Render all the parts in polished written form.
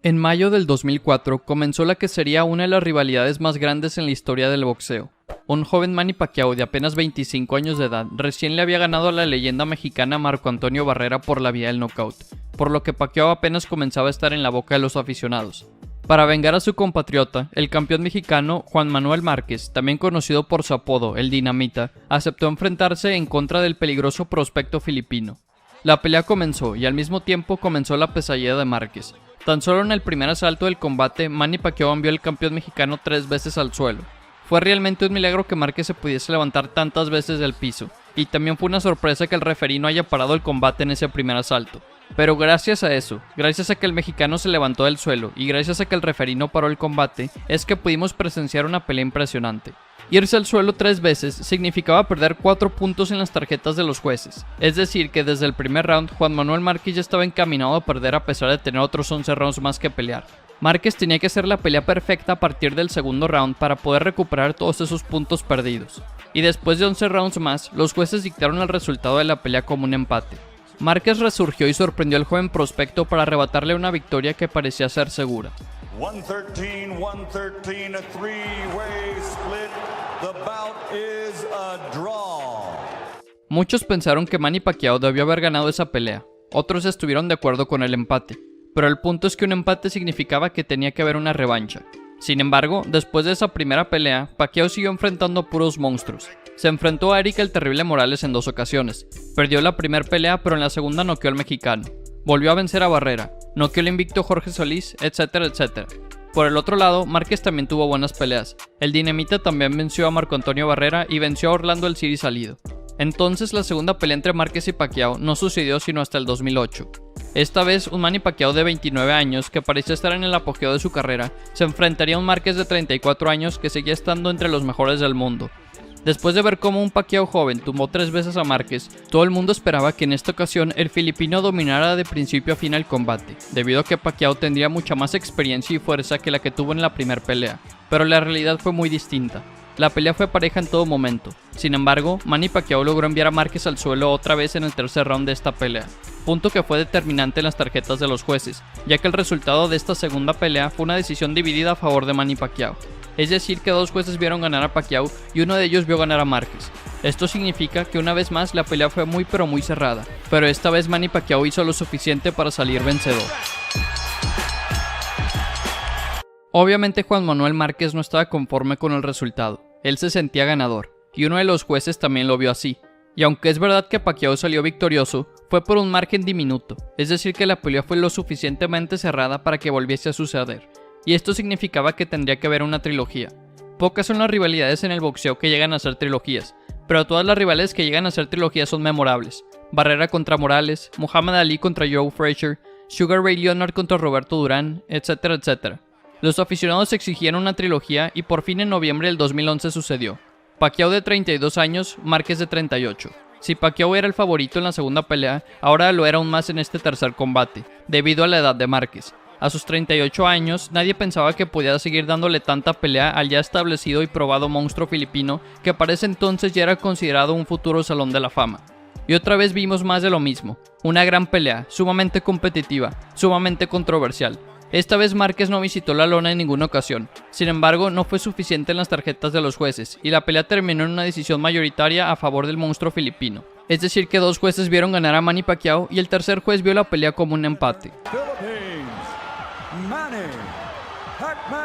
En mayo del 2004 comenzó la que sería una de las rivalidades más grandes en la historia del boxeo. Un joven Manny Pacquiao de apenas 25 años de edad recién le había ganado a la leyenda mexicana Marco Antonio Barrera por la vía del knockout, por lo que Pacquiao apenas comenzaba a estar en la boca de los aficionados. Para vengar a su compatriota, el campeón mexicano Juan Manuel Márquez, también conocido por su apodo El Dinamita, aceptó enfrentarse en contra del peligroso prospecto filipino. La pelea comenzó y al mismo tiempo comenzó la pesadilla de Márquez. Tan solo en el primer asalto del combate, Manny Pacquiao envió al campeón mexicano 3 veces al suelo. Fue realmente un milagro que Márquez se pudiese levantar tantas veces del piso, y también fue una sorpresa que el referí no haya parado el combate en ese primer asalto. Pero gracias a eso, gracias a que el mexicano se levantó del suelo y gracias a que el referí no paró el combate, es que pudimos presenciar una pelea impresionante. Irse al suelo 3 veces significaba perder 4 puntos en las tarjetas de los jueces, es decir que desde el primer round Juan Manuel Márquez ya estaba encaminado a perder a pesar de tener otros 11 rounds más que pelear. Márquez tenía que hacer la pelea perfecta a partir del segundo round para poder recuperar todos esos puntos perdidos. Y después de 11 rounds más, los jueces dictaron el resultado de la pelea como un empate. Márquez resurgió y sorprendió al joven prospecto para arrebatarle una victoria que parecía ser segura. 113, a three-way split. The bout is a draw. Muchos pensaron que Manny Pacquiao debió haber ganado esa pelea, otros estuvieron de acuerdo con el empate, pero el punto es que un empate significaba que tenía que haber una revancha. Sin embargo, después de esa primera pelea, Pacquiao siguió enfrentando a puros monstruos. Se enfrentó a Eric el Terrible Morales en 2 ocasiones, perdió la primera pelea pero en la segunda noqueó al mexicano, volvió a vencer a Barrera, noqueó al invicto Jorge Solís, etcétera, etcétera. Por el otro lado, Márquez también tuvo buenas peleas. El Dinamita también venció a Marco Antonio Barrera y venció a Orlando El Siri Salido. Entonces la segunda pelea entre Márquez y Pacquiao no sucedió sino hasta el 2008. Esta vez un Manny Pacquiao de 29 años, que parecía estar en el apogeo de su carrera, se enfrentaría a un Márquez de 34 años que seguía estando entre los mejores del mundo. Después de ver cómo un Pacquiao joven tumbó 3 veces a Márquez, todo el mundo esperaba que en esta ocasión el filipino dominara de principio a fin el combate, debido a que Pacquiao tendría mucha más experiencia y fuerza que la que tuvo en la primera pelea, pero la realidad fue muy distinta. La pelea fue pareja en todo momento. Sin embargo, Manny Pacquiao logró enviar a Márquez al suelo otra vez en el tercer round de esta pelea, punto que fue determinante en las tarjetas de los jueces, ya que el resultado de esta segunda pelea fue una decisión dividida a favor de Manny Pacquiao. Es decir que 2 jueces vieron ganar a Pacquiao y uno de ellos vio ganar a Márquez. Esto significa que una vez más la pelea fue muy cerrada, pero esta vez Manny Pacquiao hizo lo suficiente para salir vencedor. Obviamente Juan Manuel Márquez no estaba conforme con el resultado, él se sentía ganador, y uno de los jueces también lo vio así. Y aunque es verdad que Pacquiao salió victorioso, fue por un margen diminuto, es decir que la pelea fue lo suficientemente cerrada para que volviese a suceder. Y esto significaba que tendría que haber una trilogía. Pocas son las rivalidades en el boxeo que llegan a ser trilogías, pero todas las rivalidades que llegan a ser trilogías son memorables. Barrera contra Morales, Muhammad Ali contra Joe Frazier, Sugar Ray Leonard contra Roberto Durán, etcétera, etcétera. Los aficionados exigían una trilogía y por fin en noviembre del 2011 sucedió. Pacquiao de 32 años, Márquez de 38. Si Pacquiao era el favorito en la segunda pelea, ahora lo era aún más en este tercer combate, debido a la edad de Márquez. A sus 38 años, nadie pensaba que podía seguir dándole tanta pelea al ya establecido y probado monstruo filipino que para ese entonces ya era considerado un futuro salón de la fama. Y otra vez vimos más de lo mismo, una gran pelea, sumamente competitiva, sumamente controversial. Esta vez Márquez no visitó la lona en ninguna ocasión, sin embargo no fue suficiente en las tarjetas de los jueces y la pelea terminó en una decisión mayoritaria a favor del monstruo filipino. Es decir que 2 jueces vieron ganar a Manny Pacquiao y el tercer juez vio la pelea como un empate. Manny Pacquiao.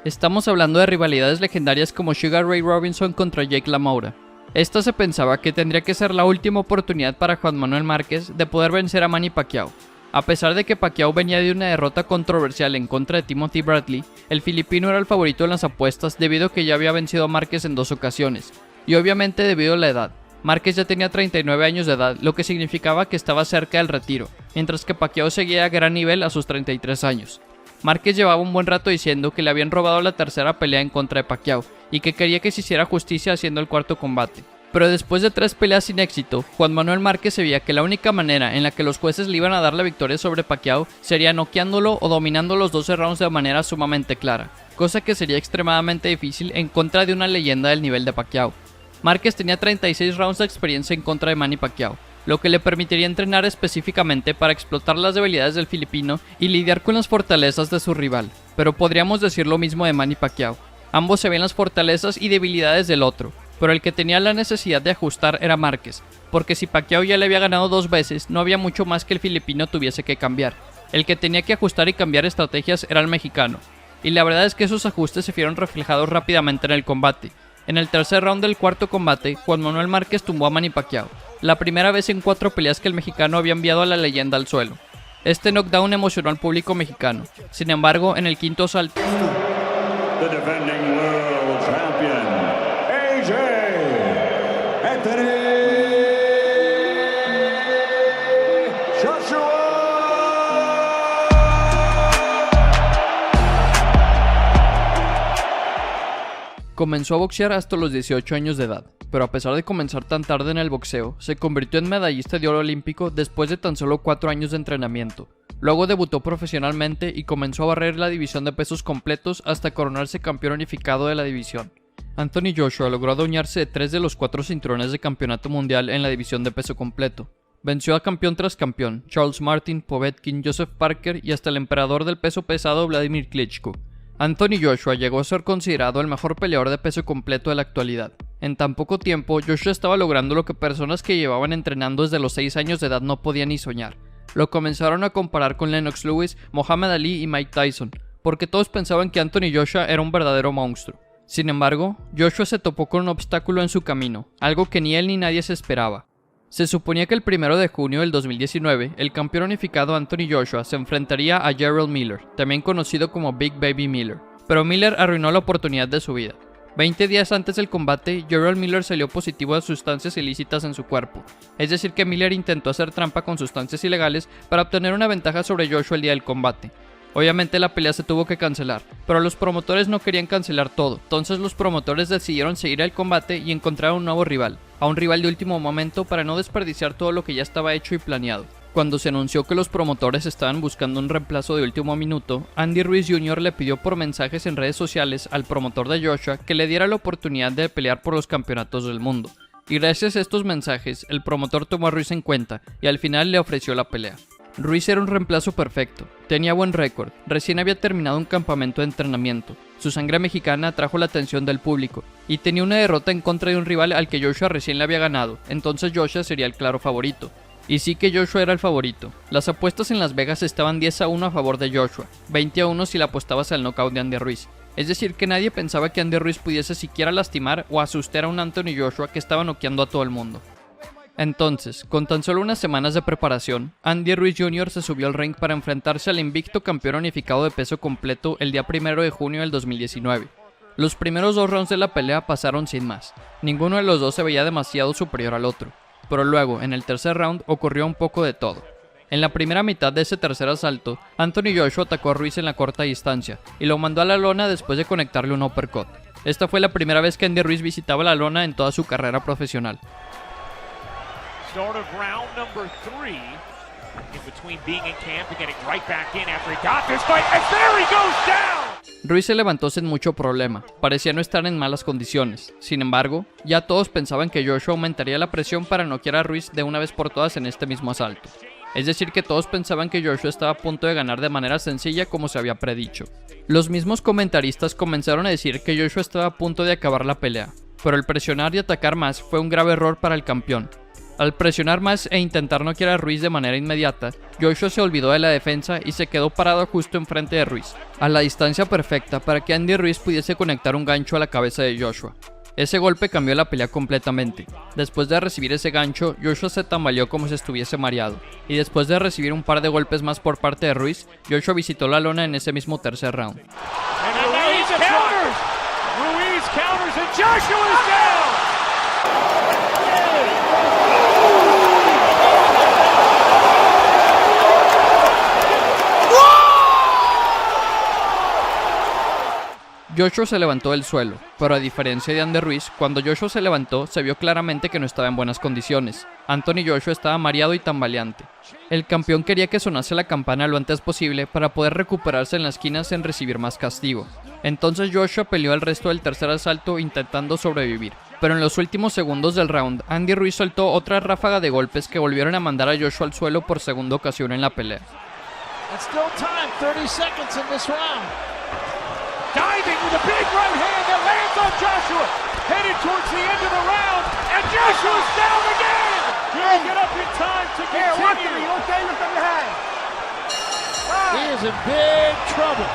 Estamos hablando de rivalidades legendarias como Sugar Ray Robinson contra Jake LaMoura. Esta se pensaba que tendría que ser la última oportunidad para Juan Manuel Márquez de poder vencer a Manny Pacquiao. A pesar de que Pacquiao venía de una derrota controversial en contra de Timothy Bradley, el filipino era el favorito en las apuestas debido a que ya había vencido a Márquez en 2 ocasiones, y obviamente debido a la edad. Márquez ya tenía 39 años de edad, lo que significaba que estaba cerca del retiro, mientras que Pacquiao seguía a gran nivel a sus 33 años. Márquez llevaba un buen rato diciendo que le habían robado la tercera pelea en contra de Pacquiao y que quería que se hiciera justicia haciendo el cuarto combate. Pero después de 3 peleas sin éxito, Juan Manuel Márquez sabía que la única manera en la que los jueces le iban a dar la victoria sobre Pacquiao sería noqueándolo o dominando los 12 rounds de manera sumamente clara, cosa que sería extremadamente difícil en contra de una leyenda del nivel de Pacquiao. Márquez tenía 36 rounds de experiencia en contra de Manny Pacquiao, lo que le permitiría entrenar específicamente para explotar las debilidades del filipino y lidiar con las fortalezas de su rival. Pero podríamos decir lo mismo de Manny Pacquiao. Ambos se ven las fortalezas y debilidades del otro, pero el que tenía la necesidad de ajustar era Márquez, porque si Pacquiao ya le había ganado 2 veces, no había mucho más que el filipino tuviese que cambiar. El que tenía que ajustar y cambiar estrategias era el mexicano, y la verdad es que esos ajustes se vieron reflejados rápidamente en el combate. En el tercer round del cuarto combate, Juan Manuel Márquez tumbó a Manny Pacquiao, la primera vez en 4 peleas que el mexicano había enviado a la leyenda al suelo. Este knockdown emocionó al público mexicano. Sin embargo, en el quinto asalto, The defending world champion, AJ Anthony Joshua. comenzó a boxear hasta los 18 años de edad, pero a pesar de comenzar tan tarde en el boxeo, se convirtió en medallista de oro olímpico después de tan solo 4 años de entrenamiento. Luego debutó profesionalmente y comenzó a barrer la división de pesos completos hasta coronarse campeón unificado de la división. Anthony Joshua logró adueñarse de 3 de los 4 cinturones de campeonato mundial en la división de peso completo. Venció a campeón tras campeón, Charles Martin, Povetkin, Joseph Parker y hasta el emperador del peso pesado Vladimir Klitschko. Anthony Joshua llegó a ser considerado el mejor peleador de peso completo de la actualidad. En tan poco tiempo, Joshua estaba logrando lo que personas que llevaban entrenando desde los 6 años de edad no podían ni soñar. Lo comenzaron a comparar con Lennox Lewis, Muhammad Ali y Mike Tyson, porque todos pensaban que Anthony Joshua era un verdadero monstruo. Sin embargo, Joshua se topó con un obstáculo en su camino, algo que ni él ni nadie se esperaba. Se suponía que el 1 de junio del 2019, el campeón unificado Anthony Joshua se enfrentaría a Jarrell Miller, también conocido como Big Baby Miller, pero Miller arruinó la oportunidad de su vida. 20 días antes del combate, Jarrell Miller salió positivo a sustancias ilícitas en su cuerpo, es decir que Miller intentó hacer trampa con sustancias ilegales para obtener una ventaja sobre Joshua el día del combate. Obviamente la pelea se tuvo que cancelar, pero los promotores no querían cancelar todo, entonces los promotores decidieron seguir el combate y encontrar un nuevo rival, a un rival de último momento para no desperdiciar todo lo que ya estaba hecho y planeado. Cuando se anunció que los promotores estaban buscando un reemplazo de último minuto, Andy Ruiz Jr. le pidió por mensajes en redes sociales al promotor de Joshua que le diera la oportunidad de pelear por los campeonatos del mundo. Y gracias a estos mensajes, el promotor tomó a Ruiz en cuenta y al final le ofreció la pelea. Ruiz era un reemplazo perfecto, tenía buen récord, recién había terminado un campamento de entrenamiento, su sangre mexicana atrajo la atención del público, y tenía una derrota en contra de un rival al que Joshua recién le había ganado, entonces Joshua sería el claro favorito. Y sí que Joshua era el favorito. Las apuestas en Las Vegas estaban 10-1 a favor de Joshua, 20-1 si la apostabas al knockout de Andy Ruiz. Es decir que nadie pensaba que Andy Ruiz pudiese siquiera lastimar o asustar a un Anthony Joshua que estaba noqueando a todo el mundo. Entonces, con tan solo unas semanas de preparación, Andy Ruiz Jr. se subió al ring para enfrentarse al invicto campeón unificado de peso completo el día 1 de junio del 2019. Los primeros 2 rounds de la pelea pasaron sin más, ninguno de los dos se veía demasiado superior al otro, pero luego, en el tercer round, ocurrió un poco de todo. En la primera mitad de ese tercer asalto, Anthony Joshua atacó a Ruiz en la corta distancia y lo mandó a la lona después de conectarle un uppercut. Esta fue la primera vez que Andy Ruiz visitaba la lona en toda su carrera profesional. Start of round number 3. In between being in camp and getting right back in after he got this fight, and there he goes down! Ruiz se levantó sin mucho problema, parecía no estar en malas condiciones. Sin embargo, ya todos pensaban que Joshua aumentaría la presión para noquear a Ruiz de una vez por todas en este mismo asalto. Es decir que todos pensaban que Joshua estaba a punto de ganar de manera sencilla como se había predicho. Los mismos comentaristas comenzaron a decir que Joshua estaba a punto de acabar la pelea, pero el presionar y atacar más fue un grave error para el campeón. Al presionar más e intentar noquear a Ruiz de manera inmediata, Joshua se olvidó de la defensa y se quedó parado justo enfrente de Ruiz, a la distancia perfecta para que Andy Ruiz pudiese conectar un gancho a la cabeza de Joshua. Ese golpe cambió la pelea completamente. Después de recibir ese gancho, Joshua se tambaleó como si estuviese mareado, y después de recibir un par de golpes más por parte de Ruiz, Joshua visitó la lona en ese mismo tercer round. Ruiz counters and Joshua is down! Joshua se levantó del suelo, pero a diferencia de Andy Ruiz, cuando Joshua se levantó se vio claramente que no estaba en buenas condiciones. Anthony Joshua estaba mareado y tambaleante. El campeón quería que sonase la campana lo antes posible para poder recuperarse en la esquina sin recibir más castigo. Entonces Joshua peleó el resto del tercer asalto intentando sobrevivir. pero en los últimos segundos del round, Andy Ruiz soltó otra ráfaga de golpes que volvieron a mandar a Joshua al suelo por segunda ocasión en la pelea. Diving with a big right hand that lands on Joshua. Headed towards the end of the round, and Joshua's down again. He'll get up in time to continue. He is in big trouble.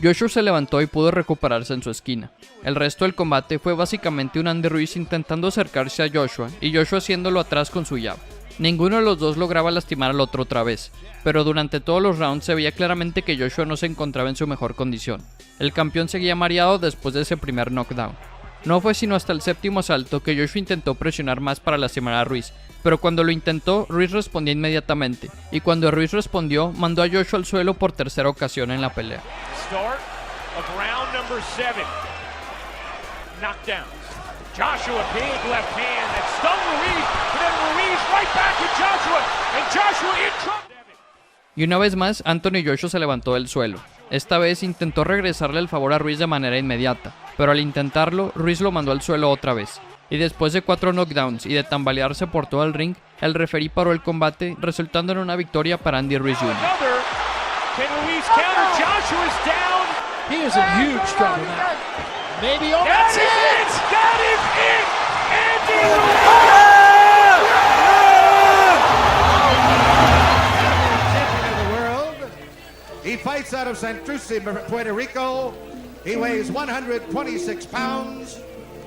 Joshua se levantó y pudo recuperarse en su esquina. El resto del combate fue básicamente un Andy Ruiz intentando acercarse a Joshua y Joshua haciéndolo atrás con su jab. Ninguno de los dos lograba lastimar al otro otra vez, pero durante todos los rounds se veía claramente que Joshua no se encontraba en su mejor condición. El campeón seguía mareado después de ese primer knockdown. No fue sino hasta el séptimo asalto que Joshua intentó presionar más para lastimar a Ruiz, pero cuando lo intentó, Ruiz respondía inmediatamente, y cuando Ruiz respondió, mandó a Joshua al suelo por tercera ocasión en la pelea. Start of round number 7. Knockdowns. Joshua, big left hand that stung Ruiz, but then Ruiz right back at Joshua, and Joshua in trouble. Y una vez más, Anthony Joshua se levantó del suelo. Esta vez intentó regresarle el favor a Ruiz de manera inmediata, pero al intentarlo, Ruiz lo mandó al suelo otra vez. Y después de 4 knockdowns y de tambalearse por todo el ring, el referí paró el combate, resultando en una victoria para Andy Ruiz Jr. Can Ruiz counter? Joshua's down. He is in huge trouble now. Maybe over. That's it! That is it! Andy Ruiz! He fights out of Santurce, Puerto Rico. He weighs 126 pounds.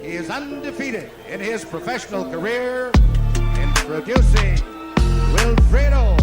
He is undefeated in his professional career. Introducing Wilfredo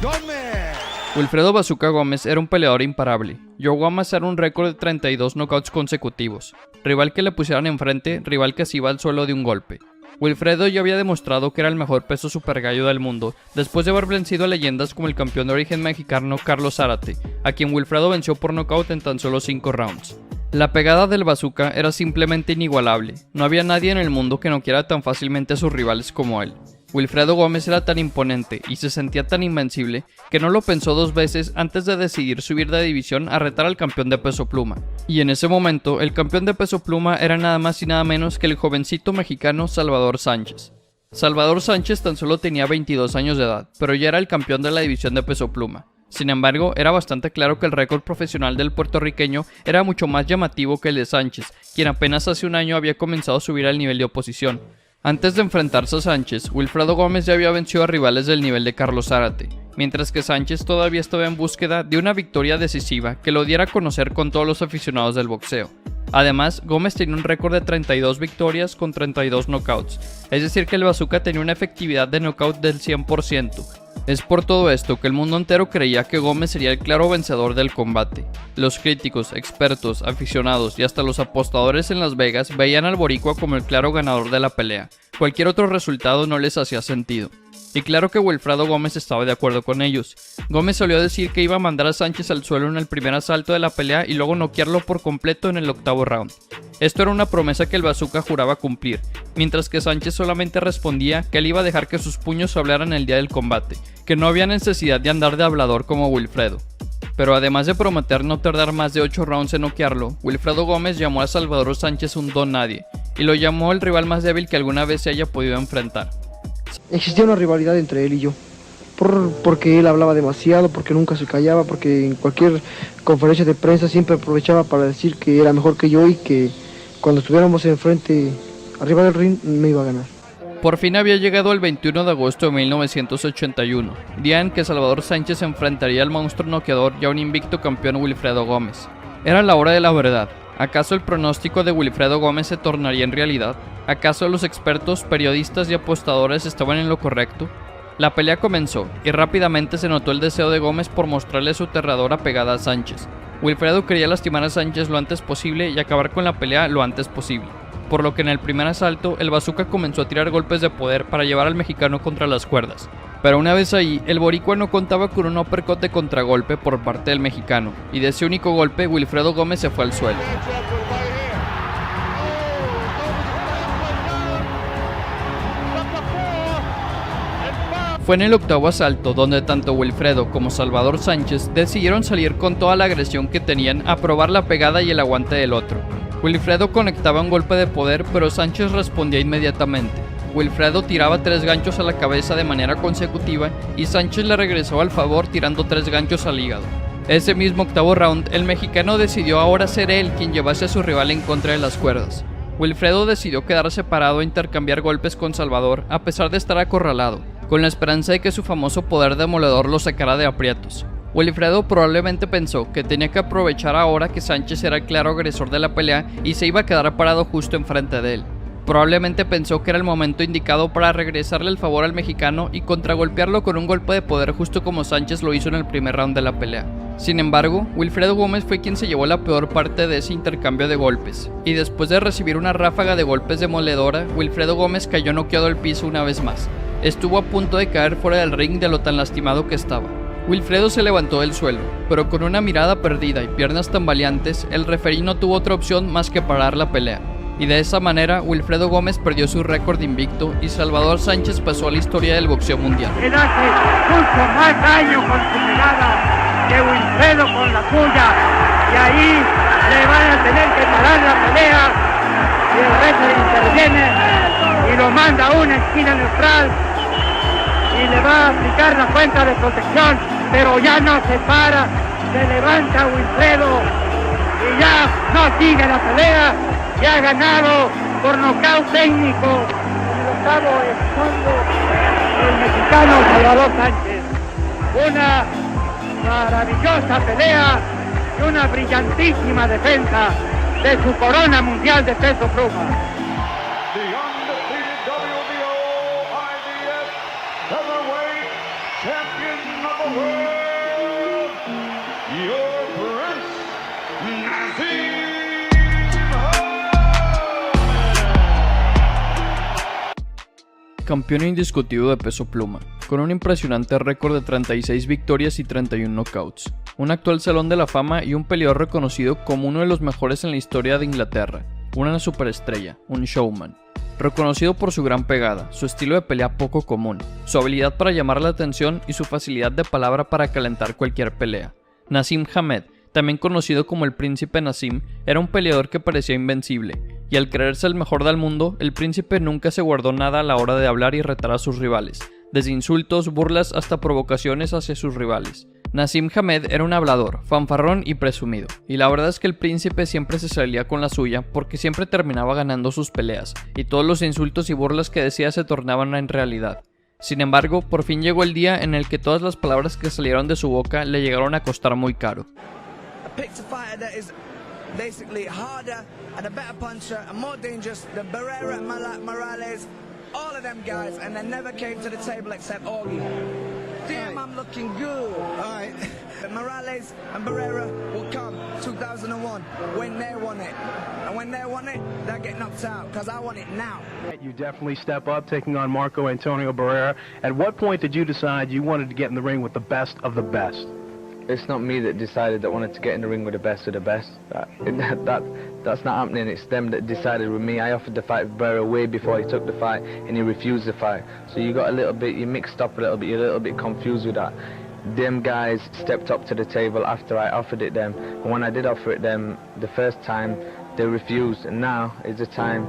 Gómez. Wilfredo Bazooka Gómez era un peleador imparable. Llegó a amasar un récord de 32 knockouts consecutivos. Rival que le pusieran enfrente, rival que se iba al suelo de un golpe. Wilfredo ya había demostrado que era el mejor peso supergallo del mundo, después de haber vencido a leyendas como el campeón de origen mexicano Carlos Zárate, a quien Wilfredo venció por nocaut en tan solo 5 rounds. La pegada del Bazooka era simplemente inigualable. No había nadie en el mundo que noqueara tan fácilmente a sus rivales como él. Wilfredo Gómez era tan imponente y se sentía tan invencible que no lo pensó 2 veces antes de decidir subir de división a retar al campeón de peso pluma. Y en ese momento, el campeón de peso pluma era nada más y nada menos que el jovencito mexicano Salvador Sánchez. Salvador Sánchez tan solo tenía 22 años de edad, pero ya era el campeón de la división de peso pluma. Sin embargo, era bastante claro que el récord profesional del puertorriqueño era mucho más llamativo que el de Sánchez, quien apenas hace un año había comenzado a subir al nivel de oposición. Antes de enfrentarse a Sánchez, Wilfredo Gómez ya había vencido a rivales del nivel de Carlos Zárate, mientras que Sánchez todavía estaba en búsqueda de una victoria decisiva que lo diera a conocer con todos los aficionados del boxeo. Además, Gómez tenía un récord de 32 victorias con 32 knockouts, es decir que el Bazooka tenía una efectividad de knockout del 100%. Es por todo esto que el mundo entero creía que Gómez sería el claro vencedor del combate. Los críticos, expertos, aficionados y hasta los apostadores en Las Vegas veían al boricua como el claro ganador de la pelea. Cualquier otro resultado no les hacía sentido. Y claro que Wilfredo Gómez estaba de acuerdo con ellos. Gómez solía decir que iba a mandar a Sánchez al suelo en el primer asalto de la pelea y luego noquearlo por completo en el 8º round. Esto era una promesa que el Bazooka juraba cumplir, mientras que Sánchez solamente respondía que él iba a dejar que sus puños hablaran el día del combate, que no había necesidad de andar de hablador como Wilfredo. Pero además de prometer no tardar más de 8 rounds en noquearlo, Wilfredo Gómez llamó a Salvador Sánchez un don nadie, y lo llamó el rival más débil que alguna vez se haya podido enfrentar. Existía una rivalidad entre él y yo, porque él hablaba demasiado, porque nunca se callaba, porque en cualquier conferencia de prensa siempre aprovechaba para decir que era mejor que yo y que cuando estuviéramos enfrente, arriba del ring, me iba a ganar. Por fin había llegado el 21 de agosto de 1981, día en que Salvador Sánchez enfrentaría al monstruo noqueador y a un invicto campeón Wilfredo Gómez. Era la hora de la verdad. ¿Acaso el pronóstico de Wilfredo Gómez se tornaría en realidad? ¿Acaso los expertos, periodistas y apostadores estaban en lo correcto? La pelea comenzó, y rápidamente se notó el deseo de Gómez por mostrarle su aterradora pegada a Sánchez. Wilfredo quería lastimar a Sánchez lo antes posible y acabar con la pelea lo antes posible, por lo que en el primer asalto el Bazooka comenzó a tirar golpes de poder para llevar al mexicano contra las cuerdas. Pero una vez ahí, el boricua no contaba con un uppercut de contragolpe por parte del mexicano, y de ese único golpe Wilfredo Gómez se fue al suelo. Fue en el octavo asalto donde tanto Wilfredo como Salvador Sánchez decidieron salir con toda la agresión que tenían a probar la pegada y el aguante del otro. Wilfredo conectaba un golpe de poder, pero Sánchez respondía inmediatamente. Wilfredo tiraba 3 ganchos a la cabeza de manera consecutiva y Sánchez le regresó al favor tirando 3 ganchos al hígado. Ese mismo octavo round, el mexicano decidió ahora ser él quien llevase a su rival en contra de las cuerdas. Wilfredo decidió quedar separado e intercambiar golpes con Salvador a pesar de estar acorralado, con la esperanza de que su famoso poder demoledor lo sacara de aprietos. Wilfredo probablemente pensó que tenía que aprovechar ahora que Sánchez era el claro agresor de la pelea y se iba a quedar parado justo enfrente de él. Probablemente pensó que era el momento indicado para regresarle el favor al mexicano y contragolpearlo con un golpe de poder justo como Sánchez lo hizo en el primer round de la pelea. Sin embargo, Wilfredo Gómez fue quien se llevó la peor parte de ese intercambio de golpes, y después de recibir una ráfaga de golpes demoledora, Wilfredo Gómez cayó noqueado al piso una vez más. Estuvo a punto de caer fuera del ring de lo tan lastimado que estaba. Wilfredo se levantó del suelo, pero con una mirada perdida y piernas tambaleantes, el referí no tuvo otra opción más que parar la pelea. Y de esa manera, Wilfredo Gómez perdió su récord invicto y Salvador Sánchez pasó a la historia del boxeo mundial. Él hace mucho más daño con su mirada que Wilfredo con la suya. Y ahí le van a tener que parar la pelea y el referee interviene y lo manda a una esquina neutral y le va a aplicar la cuenta de protección, pero ya no se para, se levanta Wilfredo y ya no sigue la pelea. Y ha ganado por nocaut técnico en el octavo fondo el mexicano Salvador Sánchez. Una maravillosa pelea y una brillantísima defensa de su corona mundial de peso pluma. The undefeated WBO IBF Featherweight Champion of the world, your Prince Naseem. Campeón indiscutido de peso pluma, con un impresionante récord de 36 victorias y 31 knockouts, un actual salón de la fama y un peleador reconocido como uno de los mejores en la historia de Inglaterra, una superestrella, un showman. Reconocido por su gran pegada, su estilo de pelea poco común, su habilidad para llamar la atención y su facilidad de palabra para calentar cualquier pelea. Naseem Hamed, también conocido como el Príncipe Naseem, era un peleador que parecía invencible, y al creerse el mejor del mundo, el príncipe nunca se guardó nada a la hora de hablar y retar a sus rivales, desde insultos, burlas hasta provocaciones hacia sus rivales. Naseem Hamed era un hablador, fanfarrón y presumido, y la verdad es que el príncipe siempre se salía con la suya porque siempre terminaba ganando sus peleas, y todos los insultos y burlas que decía se tornaban en realidad. Sin embargo, por fin llegó el día en el que todas las palabras que salieron de su boca le llegaron a costar muy caro. Basically harder and a better puncher and more dangerous than Barrera, Morales, all of them guys, and they never came to the table except Augie. Damn, I'm looking good. All right. Morales and Barrera will come 2001 when they want it. And when they want it, they'll get knocked out because I want it now. You definitely step up taking on Marco Antonio Barrera. At what point did you decide you wanted to get in the ring with the best of the best? It's not me that decided that I wanted to get in the ring with the best of the best. That's not happening. It's them that decided with me. I offered to fight Barrera way before he took the fight, and he refused the fight. So you got a little bit, you mixed up a little bit, you're a little bit confused with that. Them guys stepped up to the table after I offered it them. And when I did offer it them the first time, they refused. And now is the time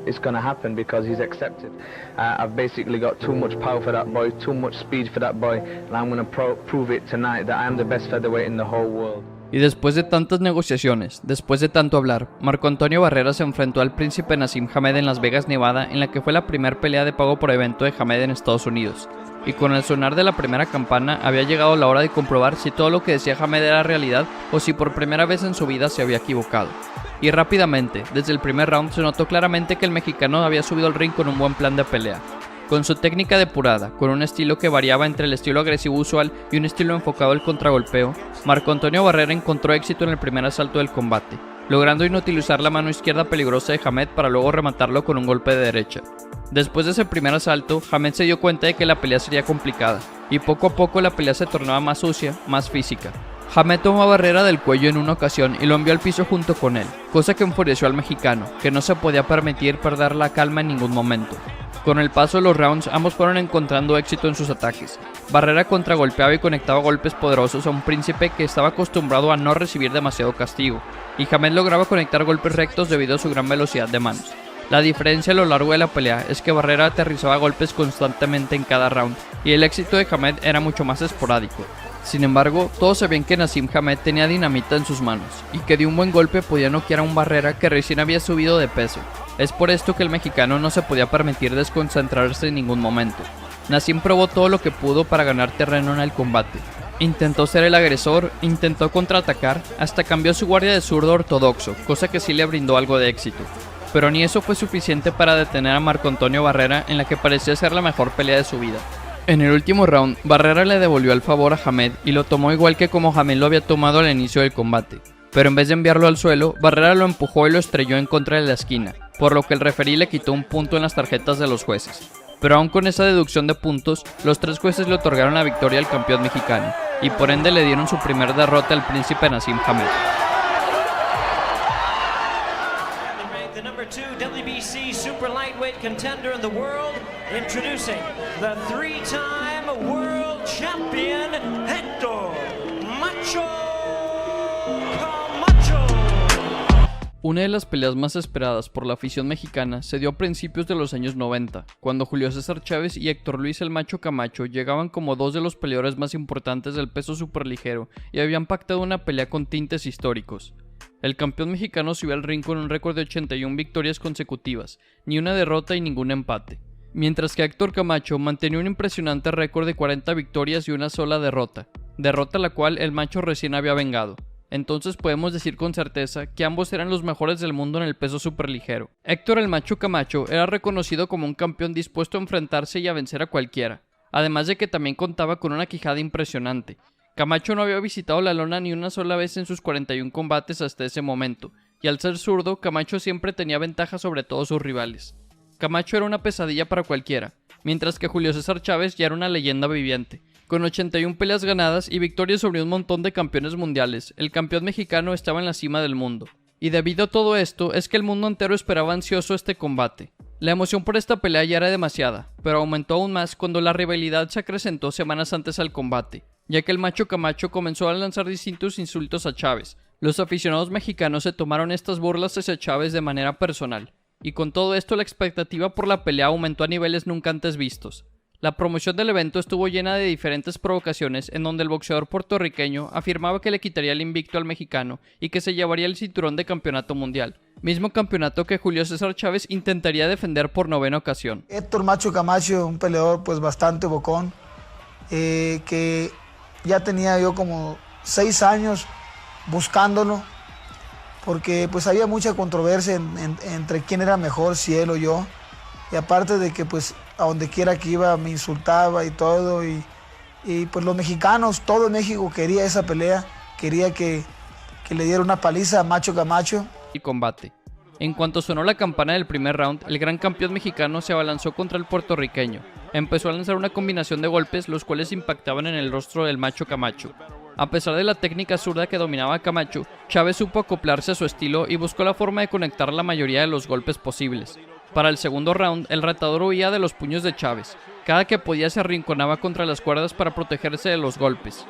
it's going to happen because he's accepted. I've basically got too much power for that boy, too much speed for that boy, and I'm going to prove it tonight that I am the best featherweight in the whole world. Y después de tantas negociaciones, después de tanto hablar, Marco Antonio Barrera se enfrentó al príncipe Naseem Hamed en Las Vegas, Nevada, en la que fue la primera pelea de pago por evento de Hamed en Estados Unidos. Y con el sonar de la primera campana había llegado la hora de comprobar si todo lo que decía Hamed era realidad o si por primera vez en su vida se había equivocado. Y rápidamente, desde el primer round se notó claramente que el mexicano había subido al ring con un buen plan de pelea. Con su técnica depurada, con un estilo que variaba entre el estilo agresivo usual y un estilo enfocado al contragolpeo, Marco Antonio Barrera encontró éxito en el primer asalto del combate, logrando inutilizar la mano izquierda peligrosa de Hamed para luego rematarlo con un golpe de derecha. Después de ese primer asalto, Hamed se dio cuenta de que la pelea sería complicada, y poco a poco la pelea se tornaba más sucia, más física. Hamed tomó a Barrera del cuello en una ocasión y lo envió al piso junto con él, cosa que enfureció al mexicano, que no se podía permitir perder la calma en ningún momento. Con el paso de los rounds, ambos fueron encontrando éxito en sus ataques. Barrera contragolpeaba y conectaba golpes poderosos a un príncipe que estaba acostumbrado a no recibir demasiado castigo, y Hamed lograba conectar golpes rectos debido a su gran velocidad de manos. La diferencia a lo largo de la pelea es que Barrera aterrizaba golpes constantemente en cada round, y el éxito de Hamed era mucho más esporádico. Sin embargo, todos sabían que Naseem Hamed tenía dinamita en sus manos, y que de un buen golpe podía noquear a un Barrera que recién había subido de peso. Es por esto que el mexicano no se podía permitir desconcentrarse en ningún momento. Naseem probó todo lo que pudo para ganar terreno en el combate. Intentó ser el agresor, intentó contraatacar, hasta cambió su guardia de zurdo ortodoxo, cosa que sí le brindó algo de éxito. Pero ni eso fue suficiente para detener a Marco Antonio Barrera en la que parecía ser la mejor pelea de su vida. En el último round, Barrera le devolvió el favor a Hamed y lo tomó igual que como Hamed lo había tomado al inicio del combate. Pero en vez de enviarlo al suelo, Barrera lo empujó y lo estrelló en contra de la esquina, por lo que el referí le quitó un punto en las tarjetas de los jueces. Pero aún con esa deducción de puntos, los 3 jueces le otorgaron la victoria al campeón mexicano, y por ende le dieron su primer derrota al príncipe Naseem Hamed. The number 2 WBC super lightweight contender in the world, introducing the 3-time world champion Hector Macho Camacho. Una de las peleas más esperadas por la afición mexicana se dio a principios de los años 90, cuando Julio César Chávez y Héctor Luis el Macho Camacho llegaban como 2 de los peleadores más importantes del peso superligero y habían pactado una pelea con tintes históricos. El campeón mexicano subió al ring con un récord de 81 victorias consecutivas, ni una derrota y ningún empate, mientras que Héctor Camacho mantenía un impresionante récord de 40 victorias y una sola derrota la cual el Macho recién había vengado. Entonces podemos decir con certeza que ambos eran los mejores del mundo en el peso superligero. Héctor el Macho Camacho era reconocido como un campeón dispuesto a enfrentarse y a vencer a cualquiera, además de que también contaba con una quijada impresionante. Camacho no había visitado la lona ni una sola vez en sus 41 combates hasta ese momento, y al ser zurdo, Camacho siempre tenía ventaja sobre todos sus rivales. Camacho era una pesadilla para cualquiera, mientras que Julio César Chávez ya era una leyenda viviente. Con 81 peleas ganadas y victorias sobre un montón de campeones mundiales, el campeón mexicano estaba en la cima del mundo. Y debido a todo esto, es que el mundo entero esperaba ansioso este combate. La emoción por esta pelea ya era demasiada, pero aumentó aún más cuando la rivalidad se acrecentó semanas antes al combate, ya que el Macho Camacho comenzó a lanzar distintos insultos a Chávez. Los aficionados mexicanos se tomaron estas burlas hacia Chávez de manera personal, y con todo esto la expectativa por la pelea aumentó a niveles nunca antes vistos. La promoción del evento estuvo llena de diferentes provocaciones en donde el boxeador puertorriqueño afirmaba que le quitaría el invicto al mexicano y que se llevaría el cinturón de campeonato mundial, mismo campeonato que Julio César Chávez intentaría defender por 9ª ocasión. Héctor Macho Camacho, un peleador pues bastante bocón, que ya tenía yo como 6 años buscándolo, porque pues había mucha controversia entre quién era mejor, si él o yo, y aparte de que pues a donde quiera que iba me insultaba y todo, y pues los mexicanos, todo México quería esa pelea, quería que le diera una paliza a Macho Camacho. Y combate. En cuanto sonó la campana del primer round, el gran campeón mexicano se abalanzó contra el puertorriqueño. Empezó a lanzar una combinación de golpes los cuales impactaban en el rostro del Macho Camacho. A pesar de la técnica zurda que dominaba a Camacho, Chávez supo acoplarse a su estilo y buscó la forma de conectar la mayoría de los golpes posibles. Para el segundo round, el retador huía de los puños de Chávez. Cada que podía se arrinconaba contra las cuerdas para protegerse de los golpes.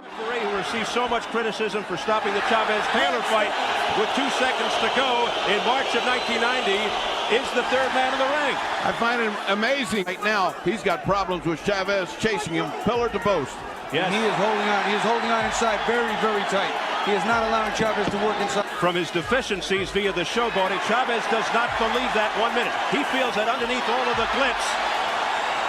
I find it amazing right now. He's got problems with Chavez chasing him pillar to post. Yes. And he is holding on. He is holding on inside very, very tight. He is not allowing Chavez to work inside. From his deficiencies via the showboating, Chavez does not believe that 1 minute. He feels that underneath all of the glitz,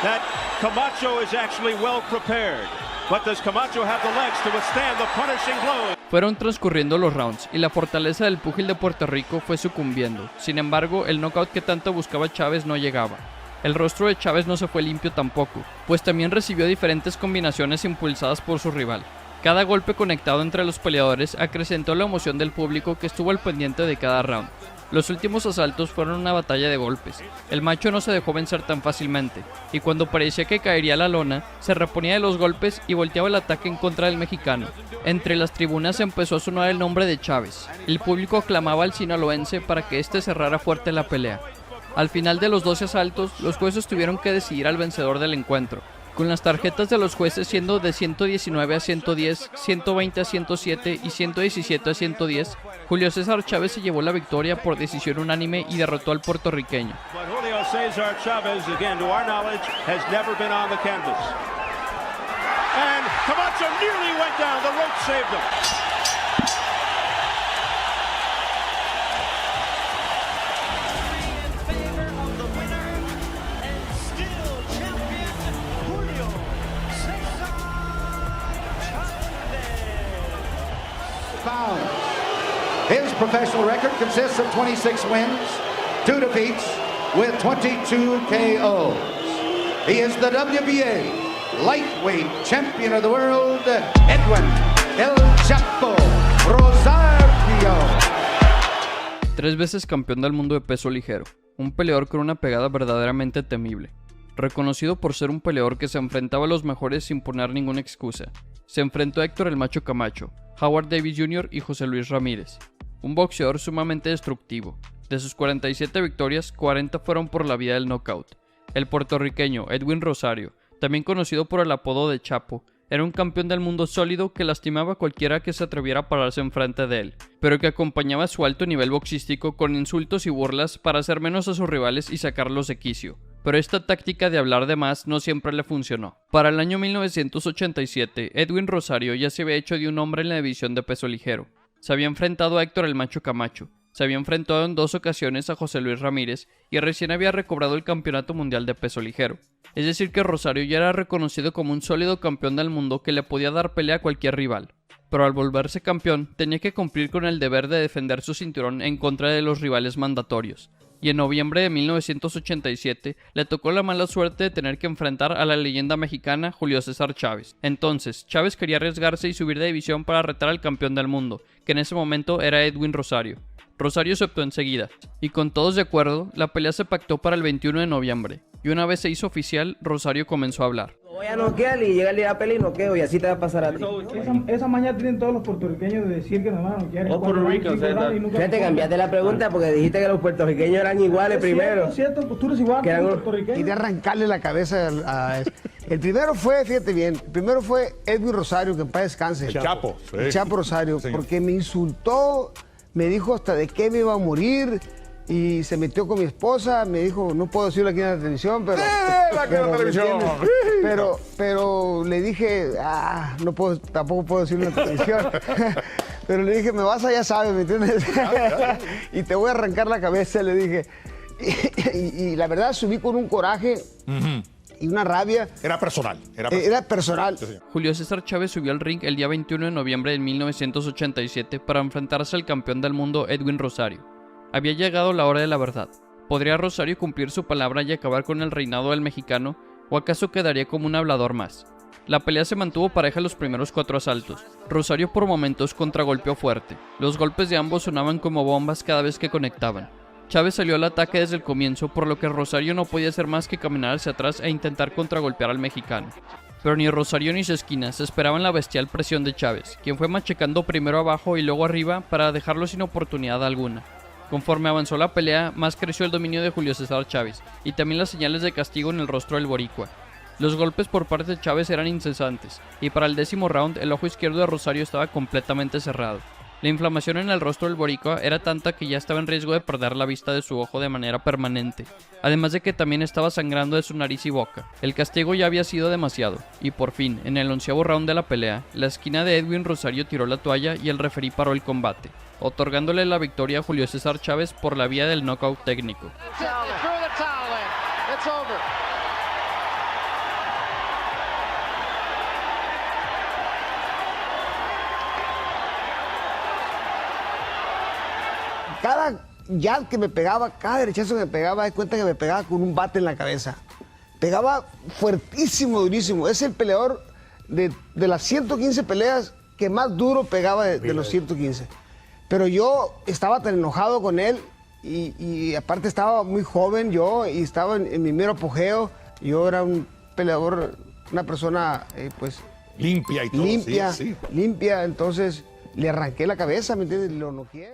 that Camacho is actually well prepared. But does Camacho have the legs to withstand the punishing blow? Fueron transcurriendo los rounds y la fortaleza del púgil de Puerto Rico fue sucumbiendo. Sin embargo, el knockout que tanto buscaba Chávez no llegaba. El rostro de Chávez no se fue limpio tampoco, pues también recibió diferentes combinaciones impulsadas por su rival. Cada golpe conectado entre los peleadores acrecentó la emoción del público que estuvo al pendiente de cada round. Los últimos asaltos fueron una batalla de golpes. El macho no se dejó vencer tan fácilmente, y cuando parecía que caería a la lona, se reponía de los golpes y volteaba el ataque en contra del mexicano. Entre las tribunas empezó a sonar el nombre de Chávez. El público aclamaba al sinaloense para que éste cerrara fuerte la pelea. Al final de los 12 asaltos, los jueces tuvieron que decidir al vencedor del encuentro, con las tarjetas de los jueces siendo de 119 a 110, 120 a 107 y 117 a 110, Julio César Chávez se llevó la victoria por decisión unánime y derrotó al puertorriqueño. Julio César Chávez, again, to our knowledge, has never been on the canvas. And Camacho nearly went down. The rope saved him. His professional record consists of 26 wins, 2 defeats, with 22 KOs. He is the WBA lightweight champion of the world, Edwin El Chapo Rosario. 3 veces campeón del mundo de peso ligero, un peleador con una pegada verdaderamente temible. Reconocido por ser un peleador que se enfrentaba a los mejores sin poner ninguna excusa, se enfrentó a Héctor el Macho Camacho, Howard Davis Jr. y José Luis Ramírez. Un boxeador sumamente destructivo. De sus 47 victorias, 40 fueron por la vía del knockout. El puertorriqueño Edwin Rosario, también conocido por el apodo de Chapo, era un campeón del mundo sólido que lastimaba a cualquiera que se atreviera a pararse enfrente de él, pero que acompañaba su alto nivel boxístico con insultos y burlas para hacer menos a sus rivales y sacarlos de quicio. Pero esta táctica de hablar de más no siempre le funcionó. Para el año 1987, Edwin Rosario ya se había hecho de un hombre en la división de peso ligero. Se había enfrentado a Héctor el Macho Camacho, se había enfrentado en 2 ocasiones a José Luis Ramírez y recién había recobrado el campeonato mundial de peso ligero. Es decir que Rosario ya era reconocido como un sólido campeón del mundo que le podía dar pelea a cualquier rival. Pero al volverse campeón tenía que cumplir con el deber de defender su cinturón en contra de los rivales mandatorios. Y en noviembre de 1987 le tocó la mala suerte de tener que enfrentar a la leyenda mexicana Julio César Chávez. Entonces, Chávez quería arriesgarse y subir de división para retar al campeón del mundo, que en ese momento era Edwin Rosario. Rosario aceptó enseguida, y con todos de acuerdo, la pelea se pactó para el 21 de noviembre, y una vez se hizo oficial, Rosario comenzó a hablar. Voy a noquear y llega el día de la pelea y noqueo, y así te va a pasar a ti. Esa mañana tienen todos los puertorriqueños de decir que nos van a noquear. Fíjate, cambiaste la pregunta porque dijiste que los puertorriqueños eran iguales primero. Es cierto, pues tú eres igual que los puertorriqueños. Quería arrancarle la cabeza a... El primero fue, fíjate bien, el primero fue Edwin Rosario, que en paz descanse. El Chapo. Sí. El Chapo Rosario, Sí. porque me insultó, me dijo hasta de qué me iba a morir y se metió con mi esposa, me dijo, no puedo decirlo aquí en la televisión, pero... pero le dije, no puedo, tampoco puedo decirlo en la televisión. Pero le dije, me vas a, ya sabes, ¿me entiendes? Y te voy a arrancar la cabeza, le dije. Y la verdad subí con un coraje y una rabia. Era personal. Era personal. Sí, Julio César Chávez subió al ring el día 21 de noviembre de 1987 para enfrentarse al campeón del mundo Edwin Rosario. Había llegado la hora de la verdad. ¿Podría Rosario cumplir su palabra y acabar con el reinado del mexicano? ¿O acaso quedaría como un hablador más? La pelea se mantuvo pareja los primeros 4 asaltos. Rosario por momentos contragolpeó fuerte. Los golpes de ambos sonaban como bombas cada vez que conectaban. Chávez salió al ataque desde el comienzo, por lo que Rosario no podía hacer más que caminar hacia atrás e intentar contragolpear al mexicano. Pero ni Rosario ni su esquina se esperaban la bestial presión de Chávez, quien fue machacando primero abajo y luego arriba para dejarlo sin oportunidad alguna. Conforme avanzó la pelea, más creció el dominio de Julio César Chávez, y también las señales de castigo en el rostro del boricua. Los golpes por parte de Chávez eran incesantes, y para el 10º round el ojo izquierdo de Rosario estaba completamente cerrado. La inflamación en el rostro del boricua era tanta que ya estaba en riesgo de perder la vista de su ojo de manera permanente, además de que también estaba sangrando de su nariz y boca. El castigo ya había sido demasiado, y por fin, en el 11º round de la pelea, la esquina de Edwin Rosario tiró la toalla y el referí paró el combate, otorgándole la victoria a Julio César Chávez por la vía del knockout técnico. Cada jab que me pegaba, cada derechazo que me pegaba, de cuenta que me pegaba con un bate en la cabeza. Pegaba fuertísimo, durísimo. Es el peleador de las 115 peleas que más duro pegaba de los 115. Pero yo estaba tan enojado con él y aparte estaba muy joven yo y estaba en mi mero apogeo. Yo era un peleador, una persona pues limpia y todo. Limpia, sí. limpia, entonces le arranqué la cabeza, ¿me entiendes? Lo noqueé.